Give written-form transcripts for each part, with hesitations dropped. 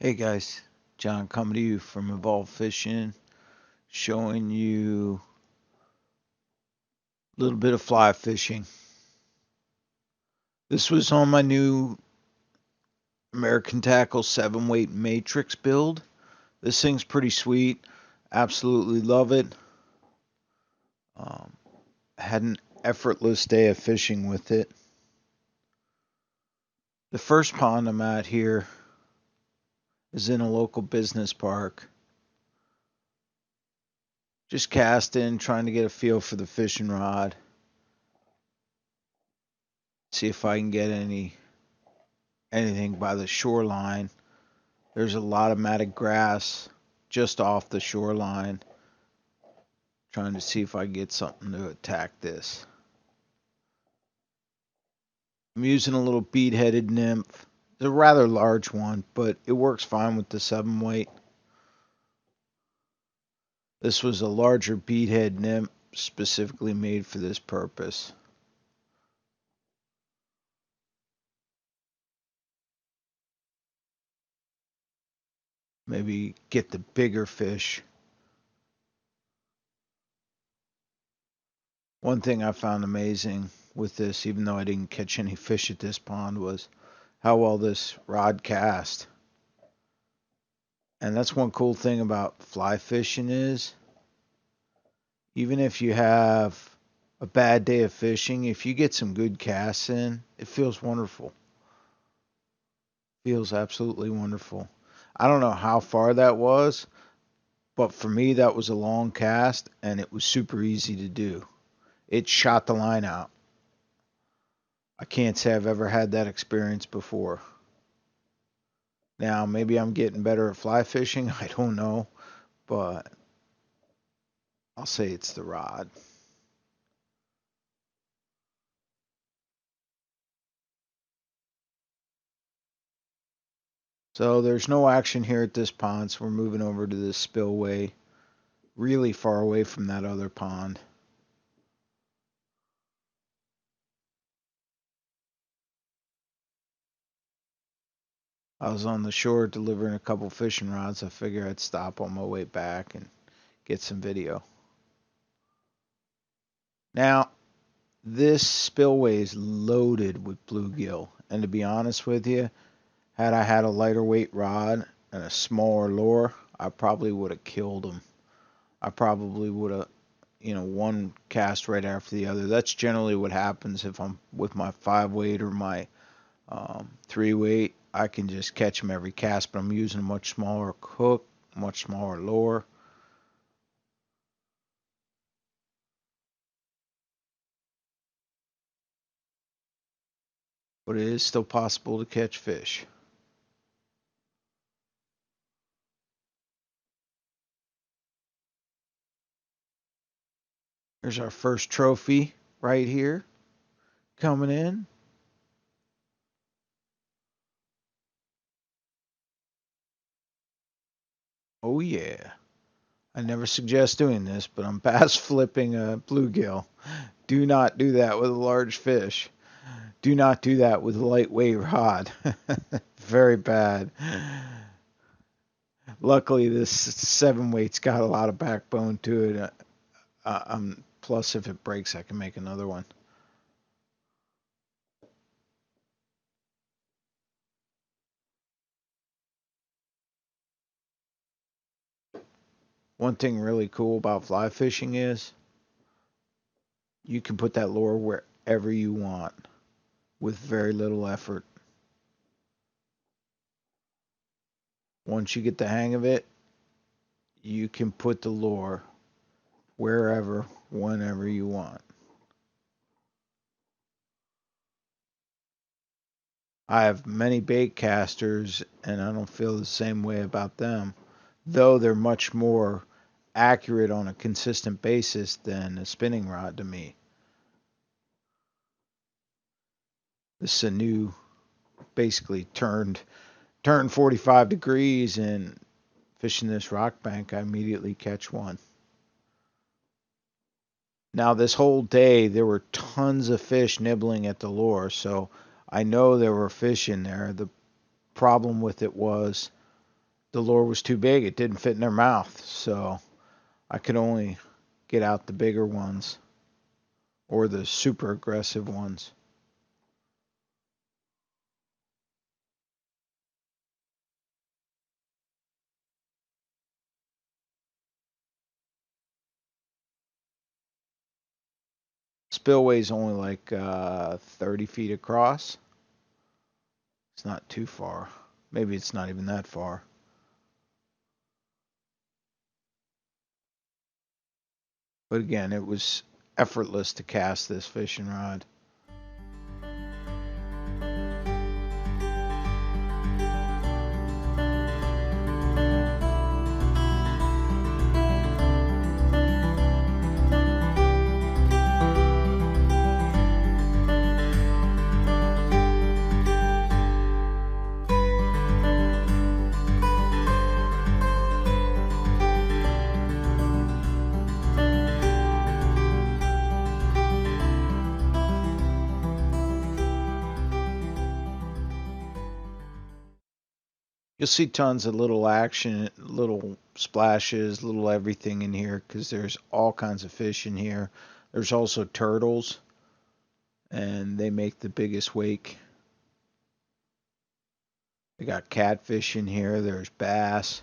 Hey guys, John coming to you from Evolve Fishing, showing you a little bit of fly fishing. This was on my new American Tackle 7-weight matrix build. This thing's pretty sweet. Absolutely love it. Um, had an effortless day of fishing with it. The first pond I'm at here is in a local business park. Just casting, trying to get a feel for the fishing rod. See if I can get anything by the shoreline. There's a lot of matted grass just off the shoreline. Trying to see if I can get something to attack this. I'm using a little bead-headed nymph. It's a rather large one, but it works fine with the 7-weight. This was a larger bead-head nymph specifically made for this purpose. Maybe get the bigger fish. One thing I found amazing with this, even though I didn't catch any fish at this pond, was how well this rod cast. And that's one cool thing about fly fishing is, even if you have a bad day of fishing, if you get some good casts in, it feels wonderful. Feels absolutely wonderful. I don't know how far that was, but for me that was a long cast and it was super easy to do. It shot the line out. I can't say I've ever had that experience before. Now, maybe I'm getting better at fly fishing, I don't know, but I'll say it's the rod. So there's no action here at this pond, so we're moving over to this spillway, really far away from that other pond. I was on the shore delivering a couple fishing rods. I figured I'd stop on my way back and get some video. Now, this spillway is loaded with bluegill, and to be honest with you, had I had a lighter weight rod and a smaller lure, I probably would have killed them. I probably would have, one cast right after the other. That's generally what happens if I'm with my 5-weight or my 3-weight. I can just catch them every cast, but I'm using a much smaller hook, much smaller lure. But it is still possible to catch fish. There's our first trophy right here coming in. Oh yeah. I never suggest doing this, but I'm bass flipping a bluegill. Do not do that with a large fish. Do not do that with a lightweight rod. Very bad. Luckily, this 7-weight's got a lot of backbone to it. Plus, if it breaks, I can make another one. One thing really cool about fly fishing is you can put that lure wherever you want with very little effort. Once you get the hang of it, you can put the lure wherever, whenever you want. I have many bait casters, and I don't feel the same way about them, though they're much more accurate on a consistent basis than a spinning rod to me. This is a new, basically turned 45 degrees, and fishing this rock bank, I immediately catch one. Now, this whole day, there were tons of fish nibbling at the lure, so I know there were fish in there. The problem with it was the lure was too big. It didn't fit in their mouth. So I could only get out the bigger ones or the super aggressive ones. Spillway's only like 30 feet across. It's not too far. Maybe it's not even that far. But again, it was effortless to cast this fishing rod. You'll see tons of little action, little splashes, little everything in here because there's all kinds of fish in here. There's also turtles, and they make the biggest wake. They got catfish in here. There's bass.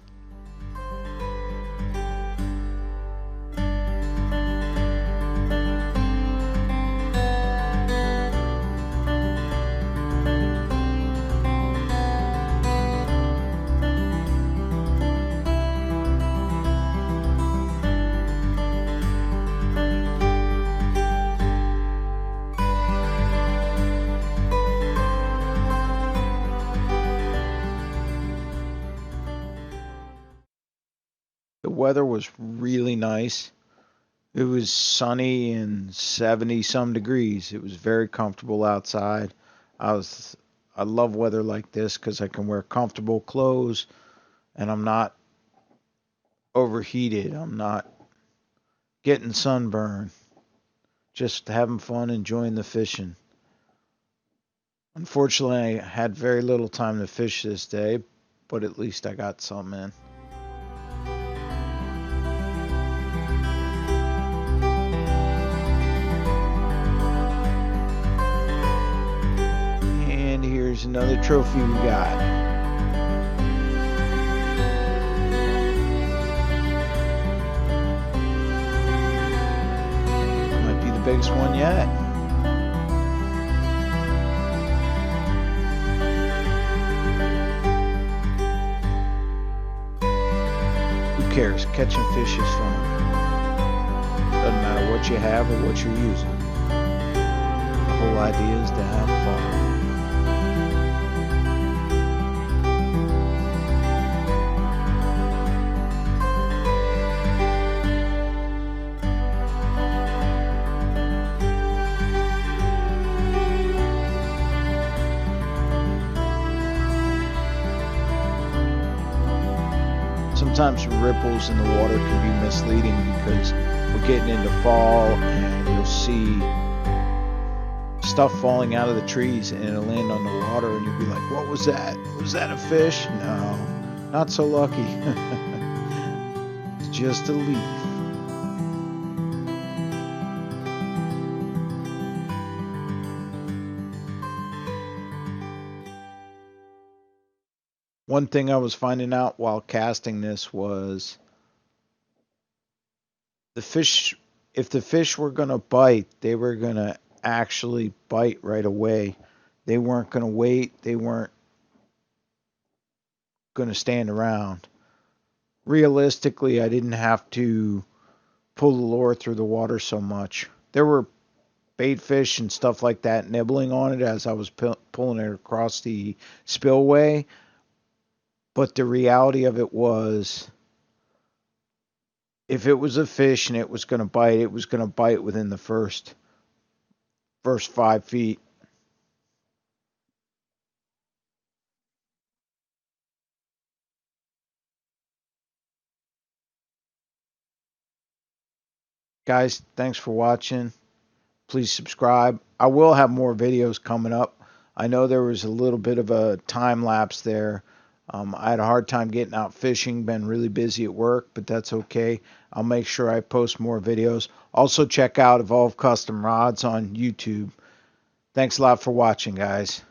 The weather was really nice. It was sunny and 70 some degrees. It was very comfortable outside. I love weather like this because I can wear comfortable clothes and I'm not overheated. I'm not getting sunburned. Just having fun, enjoying the fishing. Unfortunately, I had very little time to fish this day, but at least I got some in. And here's another trophy we got. Might be the biggest one yet. Who cares? Catching fish is fun. Doesn't matter what you have or what you're using. The whole idea is to have fun. Sometimes ripples in the water can be misleading because we're getting into fall and you'll see stuff falling out of the trees and it'll land on the water and you'll be like, what was that? Was that a fish? No, not so lucky. It's just a leaf. One thing I was finding out while casting this was the fish, if the fish were going to bite, they were going to actually bite right away. They weren't going to wait. They weren't going to stand around. Realistically, I didn't have to pull the lure through the water so much. There were bait fish and stuff like that nibbling on it as I was pulling it across the spillway. But the reality of it was, if it was a fish and it was going to bite, it was going to bite within the first 5 feet. Guys, thanks for watching. Please subscribe. I will have more videos coming up. I know there was a little bit of a time lapse there. I had a hard time getting out fishing, been really busy at work, but that's okay. I'll make sure I post more videos. Also check out Evolve Custom Rods on YouTube. Thanks a lot for watching, guys.